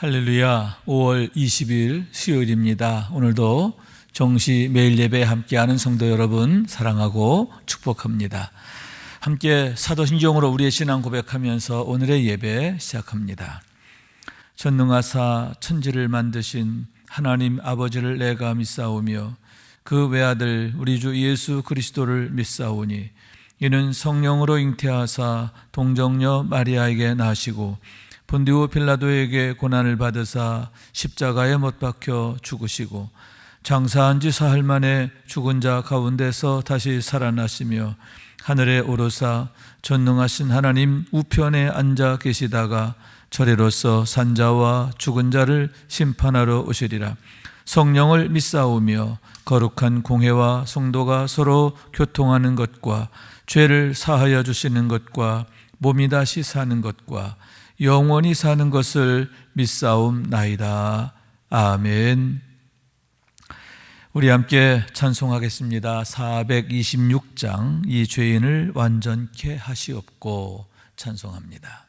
할렐루야. 5월 20일 수요일입니다. 오늘도 정시 매일 예배 함께하는 성도 여러분 사랑하고 축복합니다. 함께 사도신경으로 우리의 신앙 고백하면서 오늘의 예배 시작합니다. 전능하사 천지를 만드신 하나님 아버지를 내가 믿사오며 그 외아들 우리 주 예수 그리스도를 믿사오니 이는 성령으로 잉태하사 동정녀 마리아에게 나시고 본디오 빌라도에게 고난을 받으사 십자가에 못 박혀 죽으시고 장사한 지 사흘 만에 죽은 자 가운데서 다시 살아나시며 하늘에 오르사 전능하신 하나님 우편에 앉아 계시다가 저리로서 산자와 죽은 자를 심판하러 오시리라. 성령을 믿사오며 거룩한 공회와 성도가 서로 교통하는 것과 죄를 사하여 주시는 것과 몸이 다시 사는 것과 영원히 사는 것을 믿사옵나이다. 아멘. 우리 함께 찬송하겠습니다. 426장 이 죄인을 완전케 하시옵고 찬송합니다.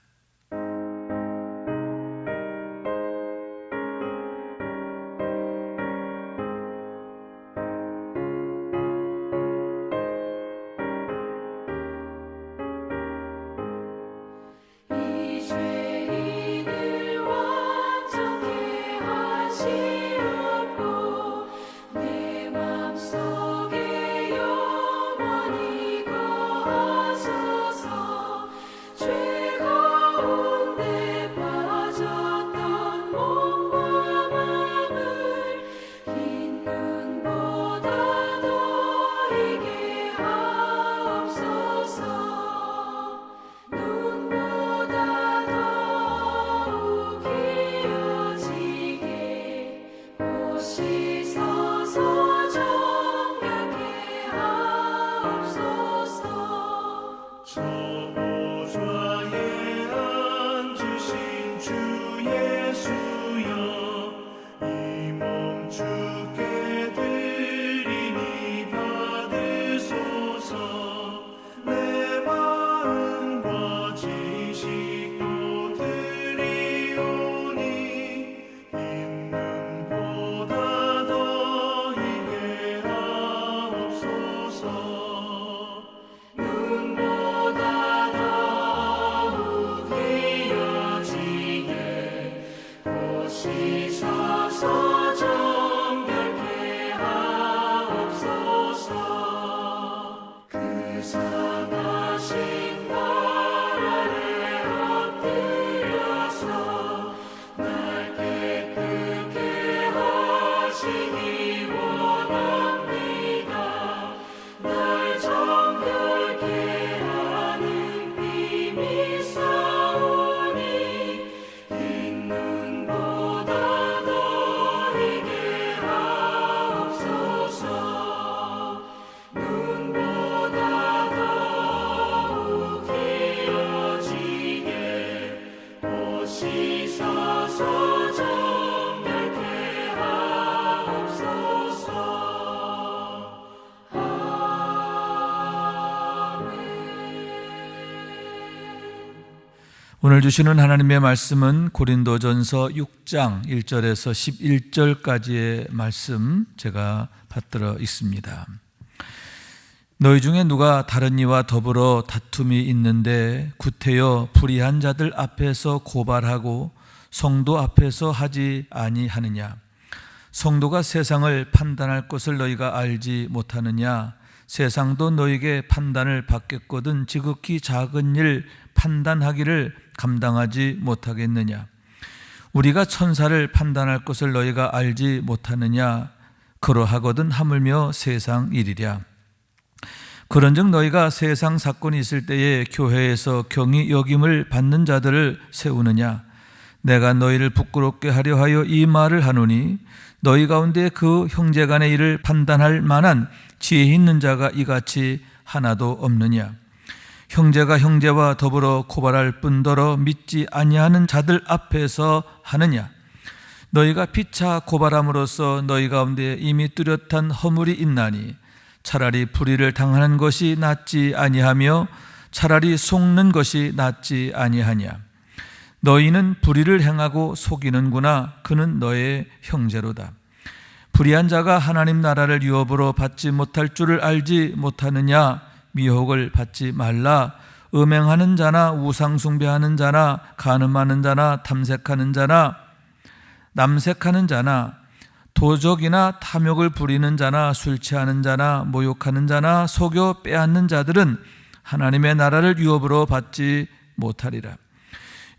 오늘 주시는 하나님의 말씀은 고린도전서 6장 1절에서 11절까지의 말씀 제가 받들어 있습니다. 너희 중에 누가 다른 이와 더불어 다툼이 있는데 구태여 불의한 자들 앞에서 고발하고 성도 앞에서 하지 아니하느냐? 성도가 세상을 판단할 것을 너희가 알지 못하느냐? 세상도 너희에게 판단을 받겠거든 지극히 작은 일 판단하기를 감당하지 못하겠느냐? 우리가 천사를 판단할 것을 너희가 알지 못하느냐? 그러하거든 하물며 세상 일이랴. 그런즉 너희가 세상 사건이 있을 때에 교회에서 경히 여김을 받는 자들을 세우느냐? 내가 너희를 부끄럽게 하려 하여 이 말을 하노니 너희 가운데 그 형제간의 일을 판단할 만한 지혜 있는 자가 이같이 하나도 없느냐? 형제가 형제와 더불어 고발할 뿐더러 믿지 아니하는 자들 앞에서 하느냐? 너희가 피차 고발함으로써 너희 가운데 이미 뚜렷한 허물이 있나니 차라리 불의를 당하는 것이 낫지 아니하며 차라리 속는 것이 낫지 아니하냐? 너희는 불의를 행하고 속이는구나. 그는 너의 형제로다. 불의한 자가 하나님 나라를 유업으로 받지 못할 줄을 알지 못하느냐? 미혹을 받지 말라. 음행하는 자나 우상 숭배하는 자나 간음하는 자나 탐색하는 자나 남색하는 자나 도적이나 탐욕을 부리는 자나 술 취하는 자나 모욕하는 자나 속여 빼앗는 자들은 하나님의 나라를 유업으로 받지 못하리라.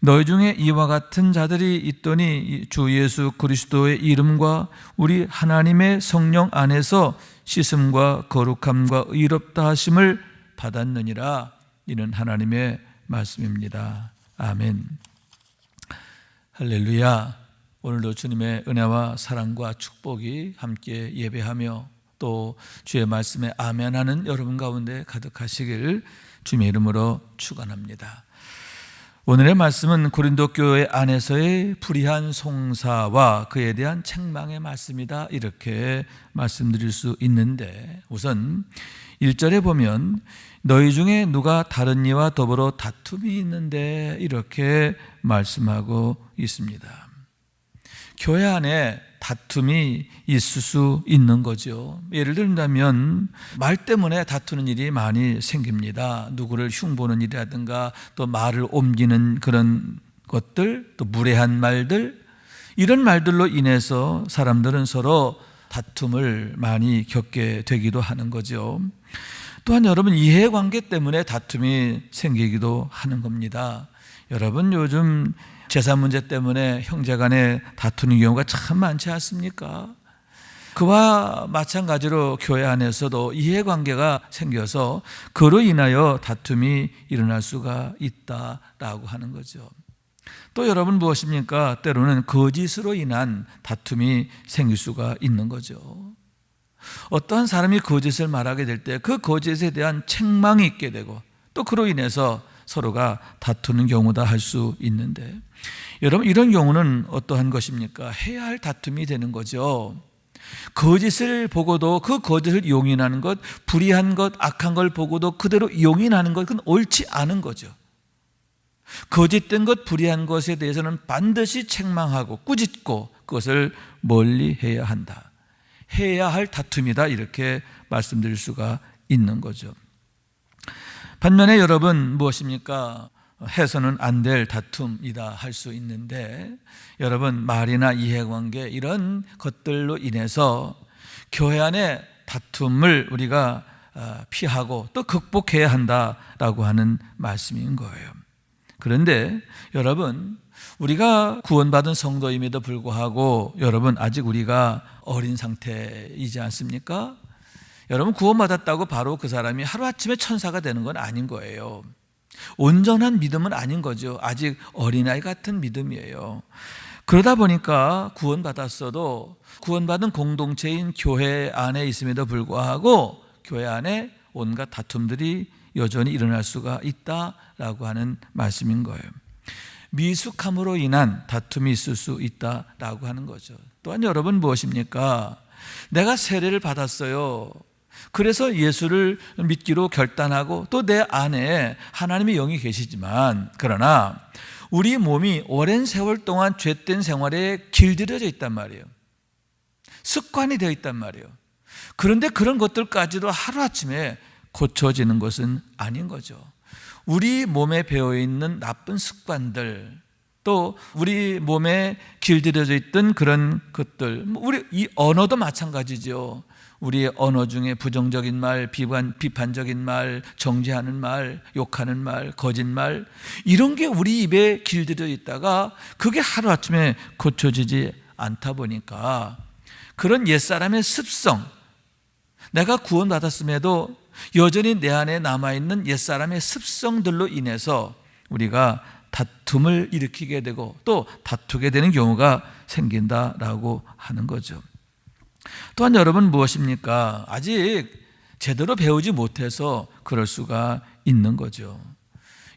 너희 중에 이와 같은 자들이 있더니 주 예수 그리스도의 이름과 우리 하나님의 성령 안에서 씻음과 거룩함과 의롭다 하심을 받았느니라. 이는 하나님의 말씀입니다. 아멘. 할렐루야. 오늘도 주님의 은혜와 사랑과 축복이 함께 예배하며 또 주의 말씀에 아멘하는 여러분 가운데 가득하시길 주님의 이름으로 축원합니다. 오늘의 말씀은 고린도 교회 안에서의 불의한 송사와 그에 대한 책망의 말씀이다, 이렇게 말씀드릴 수 있는데, 우선 1절에 보면 너희 중에 누가 다른 이와 더불어 다툼이 있는데, 이렇게 말씀하고 있습니다. 교회 안에 다툼이 있을 수 있는 거죠. 예를 들면 말 때문에 다투는 일이 많이 생깁니다. 누구를 흉보는 일이라든가 또 말을 옮기는 그런 것들, 또 무례한 말들, 이런 말들로 인해서 사람들은 서로 다툼을 많이 겪게 되기도 하는 거죠. 또한 여러분, 이해관계 때문에 다툼이 생기기도 하는 겁니다. 여러분, 요즘 재산 문제 때문에 형제간에 다투는 경우가 참 많지 않습니까? 그와 마찬가지로 교회 안에서도 이해관계가 생겨서 그로 인하여 다툼이 일어날 수가 있다라고 하는 거죠. 또 여러분, 무엇입니까? 때로는 거짓으로 인한 다툼이 생길 수가 있는 거죠. 어떠한 사람이 거짓을 말하게 될 때 그 거짓에 대한 책망이 있게 되고 또 그로 인해서 서로가 다투는 경우다 할 수 있는데, 여러분, 이런 경우는 어떠한 것입니까? 해야 할 다툼이 되는 거죠. 거짓을 보고도 그 거짓을 용인하는 것, 불의한 것, 악한 걸 보고도 그대로 용인하는 것, 그건 옳지 않은 거죠. 거짓된 것, 불의한 것에 대해서는 반드시 책망하고 꾸짖고 그것을 멀리해야 한다. 해야 할 다툼이다, 이렇게 말씀드릴 수가 있는 거죠. 반면에 여러분, 무엇입니까? 해서는 안 될 다툼이다 할 수 있는데, 여러분, 말이나 이해관계 이런 것들로 인해서 교회 안에 다툼을 우리가 피하고 또 극복해야 한다라고 하는 말씀인 거예요. 그런데 여러분, 우리가 구원받은 성도임에도 불구하고 여러분, 아직 우리가 어린 상태이지 않습니까? 여러분, 구원받았다고 바로 그 사람이 하루아침에 천사가 되는 건 아닌 거예요. 온전한 믿음은 아닌 거죠. 아직 어린아이 같은 믿음이에요. 그러다 보니까 구원받았어도 구원받은 공동체인 교회 안에 있음에도 불구하고 교회 안에 온갖 다툼들이 여전히 일어날 수가 있다라고 하는 말씀인 거예요. 미숙함으로 인한 다툼이 있을 수 있다라고 하는 거죠. 또한 여러분, 무엇입니까? 내가 세례를 받았어요. 그래서 예수를 믿기로 결단하고 또 내 안에 하나님의 영이 계시지만, 그러나 우리 몸이 오랜 세월 동안 죄된 생활에 길들여져 있단 말이에요. 습관이 되어 있단 말이에요. 그런데 그런 것들까지도 하루아침에 고쳐지는 것은 아닌 거죠. 우리 몸에 배어있는 나쁜 습관들, 또 우리 몸에 길들여져 있던 그런 것들, 우리 이 언어도 마찬가지죠. 우리의 언어 중에 부정적인 말, 비판적인 말, 정죄하는 말, 욕하는 말, 거짓말, 이런 게 우리 입에 길들여 있다가 그게 하루아침에 고쳐지지 않다 보니까 그런 옛사람의 습성, 내가 구원받았음에도 여전히 내 안에 남아있는 옛사람의 습성들로 인해서 우리가 다툼을 일으키게 되고 또 다투게 되는 경우가 생긴다라고 하는 거죠. 또한 여러분, 무엇입니까? 아직 제대로 배우지 못해서 그럴 수가 있는 거죠.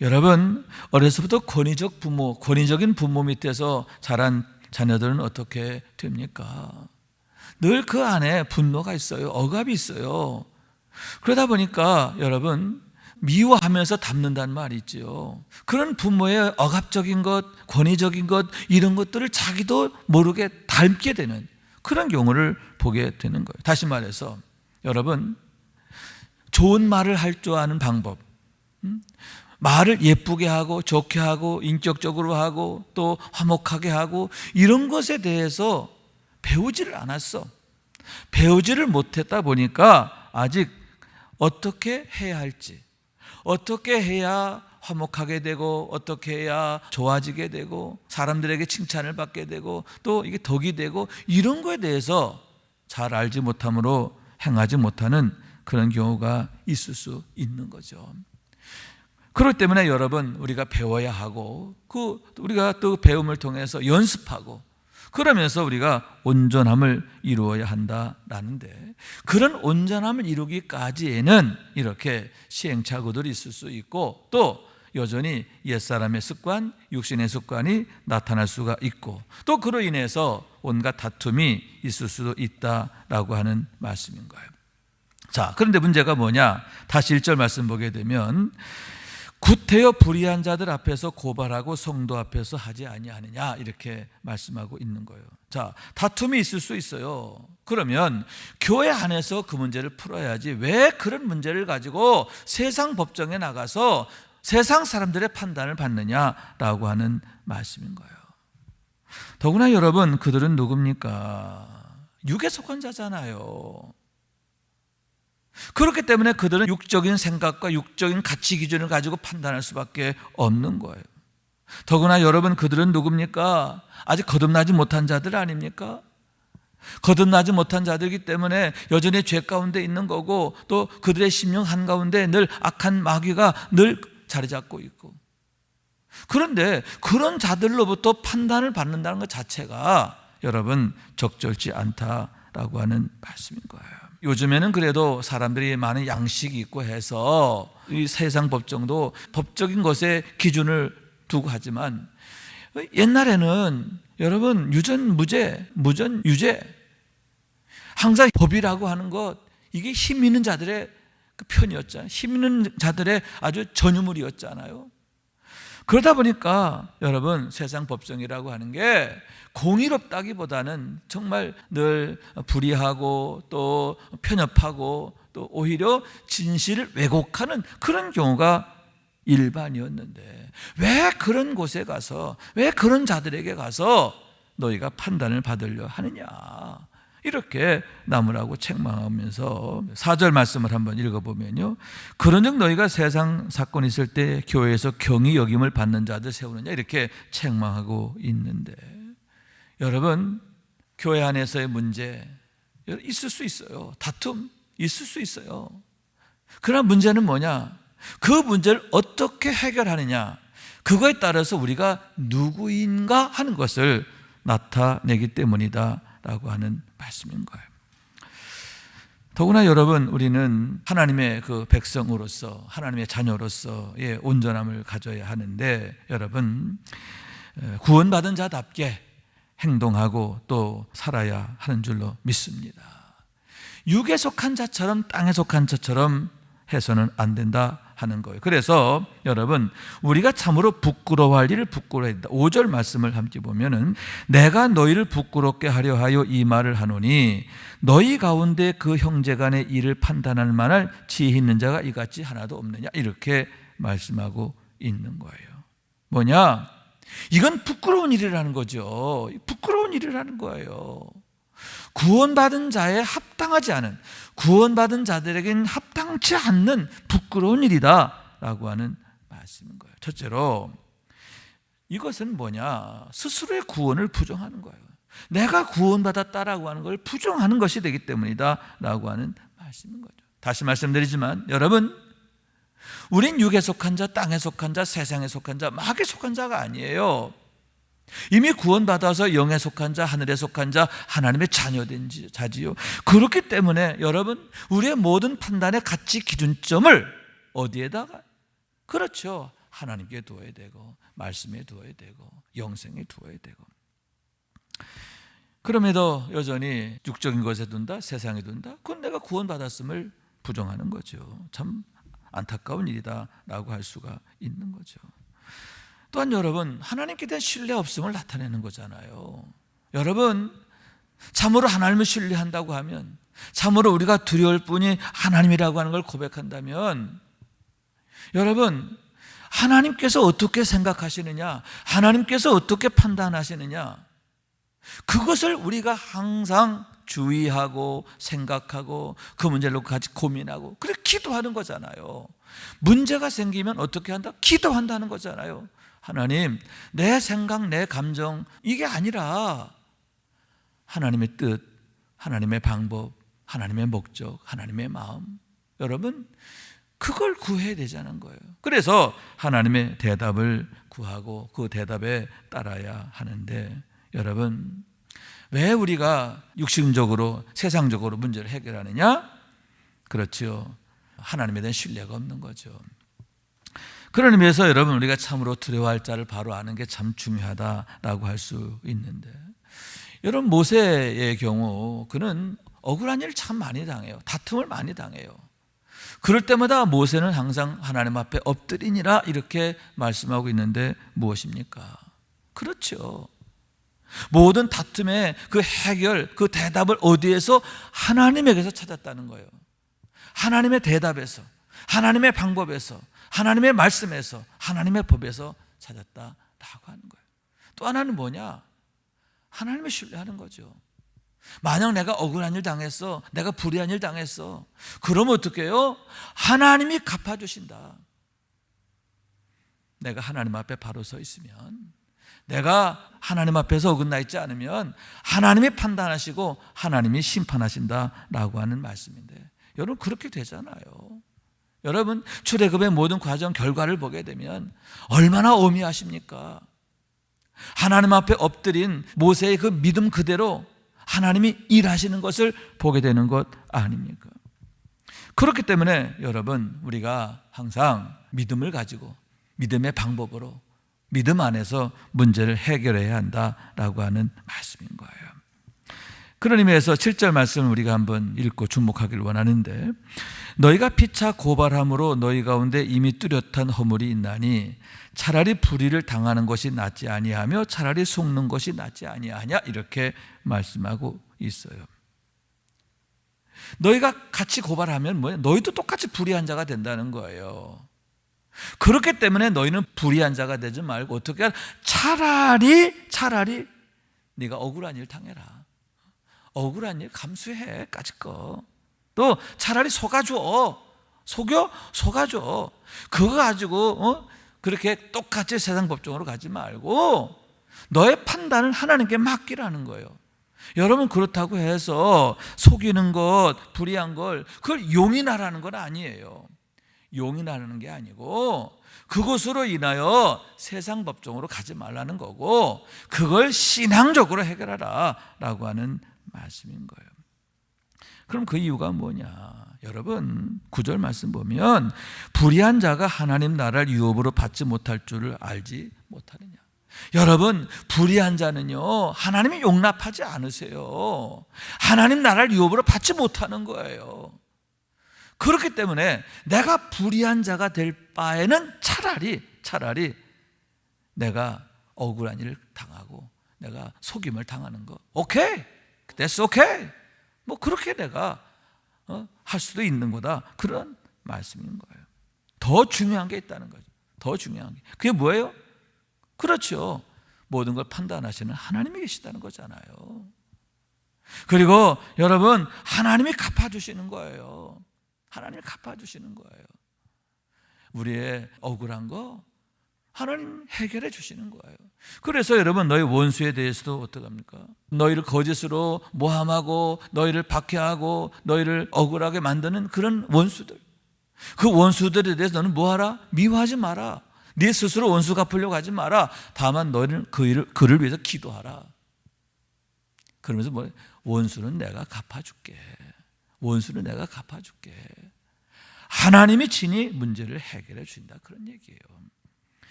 여러분, 어려서부터 권위적인 부모 밑에서 자란 자녀들은 어떻게 됩니까? 늘 그 안에 분노가 있어요. 억압이 있어요. 그러다 보니까 여러분, 미워하면서 닮는다는 말이 있죠. 그런 부모의 억압적인 것, 권위적인 것, 이런 것들을 자기도 모르게 닮게 되는 그런 경우를 보게 되는 거예요. 다시 말해서 여러분, 좋은 말을 할 줄 아는 방법, 말을 예쁘게 하고 좋게 하고 인격적으로 하고 또 화목하게 하고 이런 것에 대해서 배우지를 않았어. 배우지를 못했다 보니까 아직 어떻게 해야 할지, 어떻게 해야 화목하게 되고 어떻게 해야 좋아지게 되고 사람들에게 칭찬을 받게 되고 또 이게 덕이 되고 이런 거에 대해서 잘 알지 못함으로 행하지 못하는 그런 경우가 있을 수 있는 거죠. 그렇기 때문에 여러분, 우리가 배워야 하고 우리가 또 배움을 통해서 연습하고 그러면서 우리가 온전함을 이루어야 한다라는데, 그런 온전함을 이루기까지에는 이렇게 시행착오들이 있을 수 있고 또 여전히 옛사람의 습관, 육신의 습관이 나타날 수가 있고 또 그로 인해서 온갖 다툼이 있을 수도 있다라고 하는 말씀인 거예요. 자, 그런데 문제가 뭐냐? 다시 1절 말씀 보게 되면 구태여 불의한 자들 앞에서 고발하고 성도 앞에서 하지 아니하느냐 이렇게 말씀하고 있는 거예요. 자, 다툼이 있을 수 있어요. 그러면 교회 안에서 그 문제를 풀어야지 왜 그런 문제를 가지고 세상 법정에 나가서 세상 사람들의 판단을 받느냐라고 하는 말씀인 거예요. 더구나 여러분, 그들은 누굽니까? 육에 속한 자잖아요. 그렇기 때문에 그들은 육적인 생각과 육적인 가치 기준을 가지고 판단할 수밖에 없는 거예요. 더구나 여러분, 그들은 누굽니까? 아직 거듭나지 못한 자들 아닙니까? 거듭나지 못한 자들이기 때문에 여전히 죄 가운데 있는 거고 또 그들의 심령 한가운데 늘 악한 마귀가 늘 자리 잡고 있고, 그런데 그런 자들로부터 판단을 받는다는 것 자체가 여러분 적절치 않다라고 하는 말씀인 거예요. 요즘에는 그래도 사람들이 많은 양식이 있고 해서 이 세상 법정도 법적인 것에 기준을 두고 하지만 옛날에는 여러분 유전 무죄, 무전 유죄, 항상 법이라고 하는 것, 이게 힘 있는 자들의 그 편이었잖아요. 힘 있는 자들의 아주 전유물이었잖아요. 그러다 보니까 여러분, 세상 법정이라고 하는 게 공의롭다기보다는 정말 늘 불의하고 또 편협하고 또 오히려 진실을 왜곡하는 그런 경우가 일반이었는데, 왜 그런 곳에 가서, 왜 그런 자들에게 가서 너희가 판단을 받으려 하느냐, 이렇게 나무라고 책망하면서 4절 말씀을 한번 읽어보면요, 그런즉 너희가 세상 사건 있을 때 교회에서 경히 여김을 받는 자들 세우느냐 이렇게 책망하고 있는데, 여러분, 교회 안에서의 문제 있을 수 있어요. 다툼 있을 수 있어요. 그러나 문제는 뭐냐? 그 문제를 어떻게 해결하느냐, 그거에 따라서 우리가 누구인가 하는 것을 나타내기 때문이다 라고 하는 말씀인 거예요. 더구나 여러분, 우리는 하나님의 그 백성으로서, 하나님의 자녀로서의 온전함을 가져야 하는데, 여러분, 구원받은 자답게 행동하고 또 살아야 하는 줄로 믿습니다. 육에 속한 자처럼 땅에 속한 자처럼 해서는 안 된다 하는 거예요. 그래서 여러분, 우리가 참으로 부끄러워할 일을 부끄러워해야 된다. 5절 말씀을 함께 보면은 내가 너희를 부끄럽게 하려 하여 이 말을 하노니 너희 가운데 그 형제간의 일을 판단할 만한 지혜 있는 자가 이같이 하나도 없느냐, 이렇게 말씀하고 있는 거예요. 뭐냐? 이건 부끄러운 일이라는 거죠. 부끄러운 일이라는 거예요. 구원받은 자에 합당하지 않은, 구원받은 자들에게는 합당치 않는 부끄러운 일이다 라고 하는 말씀인 거예요. 첫째로 이것은 뭐냐? 스스로의 구원을 부정하는 거예요. 내가 구원받았다라고 하는 걸 부정하는 것이 되기 때문이다 라고 하는 말씀인 거죠. 다시 말씀드리지만 여러분, 우린 육에 속한 자, 땅에 속한 자, 세상에 속한 자, 마귀에 속한 자가 아니에요. 이미 구원받아서 영에 속한 자, 하늘에 속한 자, 하나님의 자녀된 자지요. 그렇기 때문에 여러분, 우리의 모든 판단의 가치 기준점을 어디에다가? 그렇죠, 하나님께 두어야 되고 말씀에 두어야 되고 영생에 두어야 되고. 그럼에도 여전히 육적인 것에 둔다, 세상에 둔다, 그건 내가 구원받았음을 부정하는 거죠. 참 안타까운 일이다라고 할 수가 있는 거죠. 또한 여러분, 하나님께 대한 신뢰 없음을 나타내는 거잖아요. 여러분, 참으로 하나님을 신뢰한다고 하면, 참으로 우리가 두려울 뿐이 하나님이라고 하는 걸 고백한다면, 여러분, 하나님께서 어떻게 생각하시느냐, 하나님께서 어떻게 판단하시느냐, 그것을 우리가 항상 주의하고 생각하고 그 문제를 같이 고민하고 그래 기도하는 거잖아요. 문제가 생기면 어떻게 한다? 기도한다는 거잖아요. 하나님, 내 생각, 내 감정 이게 아니라 하나님의 뜻, 하나님의 방법, 하나님의 목적, 하나님의 마음, 여러분 그걸 구해야 되자는 거예요. 그래서 하나님의 대답을 구하고 그 대답에 따라야 하는데, 여러분 왜 우리가 육신적으로 세상적으로 문제를 해결하느냐? 그렇죠. 하나님에 대한 신뢰가 없는 거죠. 그런 의미에서 여러분, 우리가 참으로 두려워할 자를 바로 아는 게 참 중요하다라고 할 수 있는데, 여러분 모세의 경우 그는 억울한 일을 참 많이 당해요. 다툼을 많이 당해요. 그럴 때마다 모세는 항상 하나님 앞에 엎드리니라 이렇게 말씀하고 있는데 무엇입니까? 그렇죠. 모든 다툼의 그 해결, 그 대답을 어디에서? 하나님에게서 찾았다는 거예요. 하나님의 대답에서, 하나님의 방법에서, 하나님의 말씀에서, 하나님의 법에서 찾았다라고 하는 거예요. 또 하나는 뭐냐? 하나님을 신뢰하는 거죠. 만약 내가 억울한 일 당했어, 내가 불의한 일 당했어, 그러면 어떻게 해요? 하나님이 갚아주신다. 내가 하나님 앞에 바로 서 있으면, 내가 하나님 앞에서 어긋나 있지 않으면 하나님이 판단하시고 하나님이 심판하신다라고 하는 말씀인데, 여러분 그렇게 되잖아요. 여러분 출애굽의 모든 과정 결과를 보게 되면 얼마나 오미하십니까? 하나님 앞에 엎드린 모세의 그 믿음 그대로 하나님이 일하시는 것을 보게 되는 것 아닙니까? 그렇기 때문에 여러분, 우리가 항상 믿음을 가지고 믿음의 방법으로 믿음 안에서 문제를 해결해야 한다라고 하는 말씀인 거예요. 그런 의미에서 7절 말씀을 우리가 한번 읽고 주목하기를 원하는데, 너희가 피차 고발함으로 너희 가운데 이미 뚜렷한 허물이 있나니 차라리 불의를 당하는 것이 낫지 아니하며 차라리 속는 것이 낫지 아니하냐, 이렇게 말씀하고 있어요. 너희가 같이 고발하면 뭐예요? 너희도 똑같이 불의한 자가 된다는 거예요. 그렇기 때문에 너희는 불의한 자가 되지 말고 어떻게 하라? 차라리 네가 억울한 일 당해라. 억울한 일 감수해, 까짓 거. 또 차라리 속아줘. 속아줘. 그거 가지고 그렇게 똑같이 세상 법정으로 가지 말고 너의 판단을 하나님께 맡기라는 거예요. 여러분, 그렇다고 해서 속이는 것, 불의한 걸 그걸 용인하라는 건 아니에요. 용인하는 게 아니고 그것으로 인하여 세상 법정으로 가지 말라는 거고, 그걸 신앙적으로 해결하라 라고 하는 말씀인 거예요. 그럼 그 이유가 뭐냐? 여러분 9절 말씀 보면, 불의한 자가 하나님 나라를 유업으로 받지 못할 줄을 알지 못하느냐. 여러분, 불의한 자는요 하나님이 용납하지 않으세요. 하나님 나라를 유업으로 받지 못하는 거예요. 그렇기 때문에 내가 불의한 자가 될 바에는 차라리 내가 억울한 일을 당하고 내가 속임을 당하는 거, 오케이, that's okay, 뭐 그렇게 내가 할 수도 있는 거다, 그런 말씀인 거예요. 더 중요한 게 있다는 거죠. 더 중요한 게, 그게 뭐예요? 그렇죠, 모든 걸 판단하시는 하나님이 계시다는 거잖아요. 그리고 여러분, 하나님이 갚아주시는 거예요. 하나님이 갚아주시는 거예요. 우리의 억울한 거 하나님 해결해 주시는 거예요. 그래서 여러분, 너희 원수에 대해서도 어떡합니까? 너희를 거짓으로 모함하고 너희를 박해하고 너희를 억울하게 만드는 그런 원수들, 그 원수들에 대해서 너는 뭐하라? 미워하지 마라. 네 스스로 원수 갚으려고 하지 마라. 다만 너희는 그를 위해서 기도하라. 그러면서 뭐, 원수는 내가 갚아줄게. 원수는 내가 갚아줄게. 하나님이 친히 문제를 해결해 준다, 그런 얘기예요.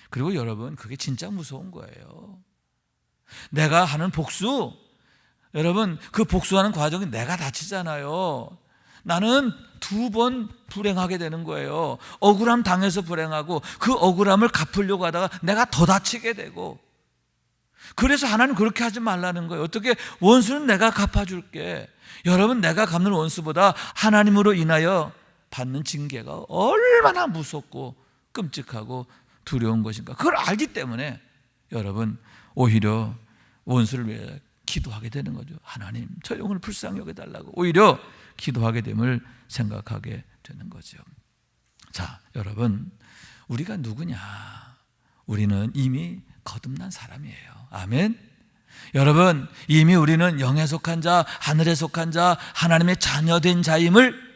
그리고 여러분, 그게 진짜 무서운 거예요. 내가 하는 복수, 여러분 그 복수하는 과정이 내가 다치잖아요. 나는 2번 불행하게 되는 거예요. 억울함 당해서 불행하고 그 억울함을 갚으려고 하다가 내가 더 다치게 되고, 그래서 하나님 그렇게 하지 말라는 거예요. 어떻게? 원수는 내가 갚아줄게. 여러분, 내가 갚는 원수보다 하나님으로 인하여 받는 징계가 얼마나 무섭고 끔찍하고 두려운 것인가. 그걸 알기 때문에 여러분, 오히려 원수를 위해 기도하게 되는 거죠. 하나님, 저 영혼을 불쌍히 여겨달라고 오히려 기도하게 됨을 생각하게 되는 거죠. 자, 여러분, 우리가 누구냐? 우리는 이미 거듭난 사람이에요. 아멘. 여러분, 이미 우리는 영에 속한 자, 하늘에 속한 자, 하나님의 자녀된 자임을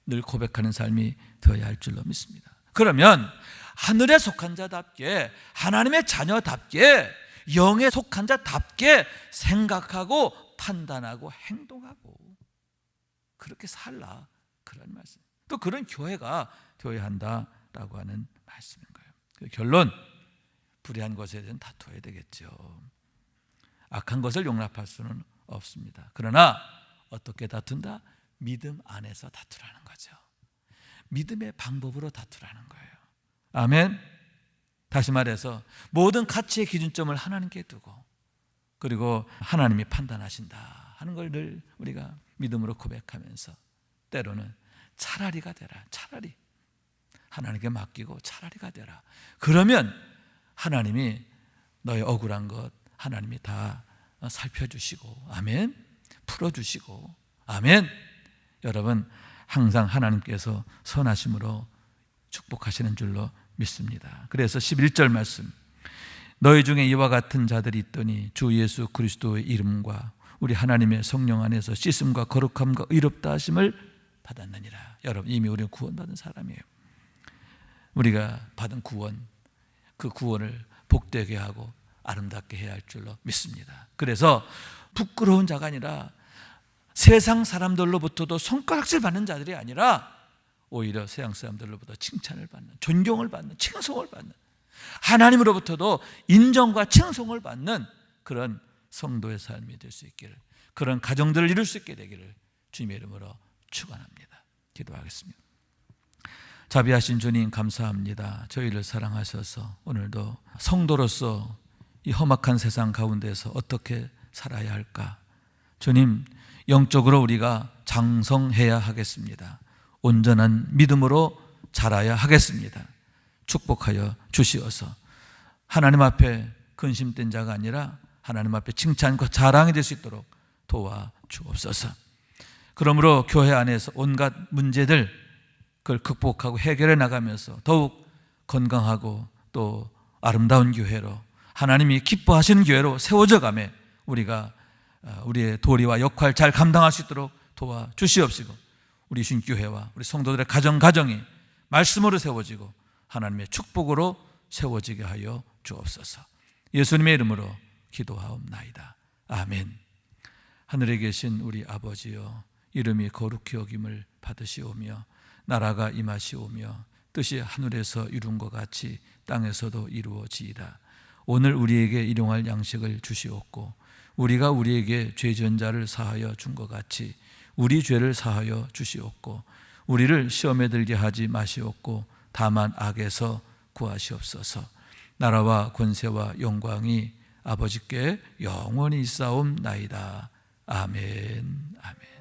늘 고백하는 삶이 되어야 할 줄로 믿습니다. 그러면 하늘에 속한 자답게, 하나님의 자녀답게, 영에 속한 자답게 생각하고 판단하고 행동하고 그렇게 살라, 그런 말씀. 또 그런 교회가 되어야 한다라고 하는 말씀인 거예요. 결론, 불의한 것에 대해서는 다투어야 되겠죠. 악한 것을 용납할 수는 없습니다. 그러나 어떻게 다툰다? 믿음 안에서 다투라는 거죠. 믿음의 방법으로 다투라는 거예요. 아멘. 다시 말해서 모든 가치의 기준점을 하나님께 두고, 그리고 하나님이 판단하신다 하는 걸 늘 우리가 믿음으로 고백하면서, 때로는 차라리가 되라, 차라리 하나님께 맡기고 차라리가 되라. 그러면 하나님이 너의 억울한 것 하나님이 다 살펴주시고, 아멘, 풀어주시고, 아멘. 여러분, 항상 하나님께서 선하심으로 축복하시는 줄로 믿습니다. 그래서 11절 말씀, 너희 중에 이와 같은 자들이 있더니 주 예수 그리스도의 이름과 우리 하나님의 성령 안에서 씻음과 거룩함과 의롭다 하심을 받았느니라. 여러분, 이미 우리는 구원받은 사람이에요. 우리가 받은 구원, 그 구원을 복되게 하고 아름답게 해야 할 줄로 믿습니다. 그래서 부끄러운 자가 아니라 세상 사람들로부터도 손가락질 받는 자들이 아니라 오히려 세상 사람들로부터 칭찬을 받는, 존경을 받는, 칭송을 받는, 하나님으로부터도 인정과 칭송을 받는 그런 성도의 삶이 될 수 있기를, 그런 가정들을 이룰 수 있게 되기를 주님의 이름으로 축원합니다. 기도하겠습니다. 자비하신 주님, 감사합니다. 저희를 사랑하셔서 오늘도 성도로서 이 험악한 세상 가운데서 어떻게 살아야 할까? 주님, 영적으로 우리가 장성해야 하겠습니다. 온전한 믿음으로 자라야 하겠습니다. 축복하여 주시어서 하나님 앞에 근심된 자가 아니라 하나님 앞에 칭찬과 자랑이 될 수 있도록 도와 주옵소서. 그러므로 교회 안에서 온갖 문제들, 그걸 극복하고 해결해 나가면서 더욱 건강하고 또 아름다운 교회로, 하나님이 기뻐하시는 교회로 세워져 가며 우리가 우리의 도리와 역할 잘 감당할 수 있도록 도와 주시옵시고, 우리 신교회와 우리 성도들의 가정이 말씀으로 세워지고 하나님의 축복으로 세워지게 하여 주옵소서. 예수님의 이름으로 기도하옵나이다. 아멘. 하늘에 계신 우리 아버지여, 이름이 거룩히 여김을 받으시오며 나라가 임하시오며 뜻이 하늘에서 이룬 것 같이 땅에서도 이루어지이다. 오늘 우리에게 일용할 양식을 주시옵고 우리가 우리에게 죄 지은 자를 사하여 준 것 같이 우리 죄를 사하여 주시옵고 우리를 시험에 들게 하지 마시옵고 다만 악에서 구하시옵소서. 나라와 권세와 영광이 아버지께 영원히 있사옵나이다. 아멘. 아멘.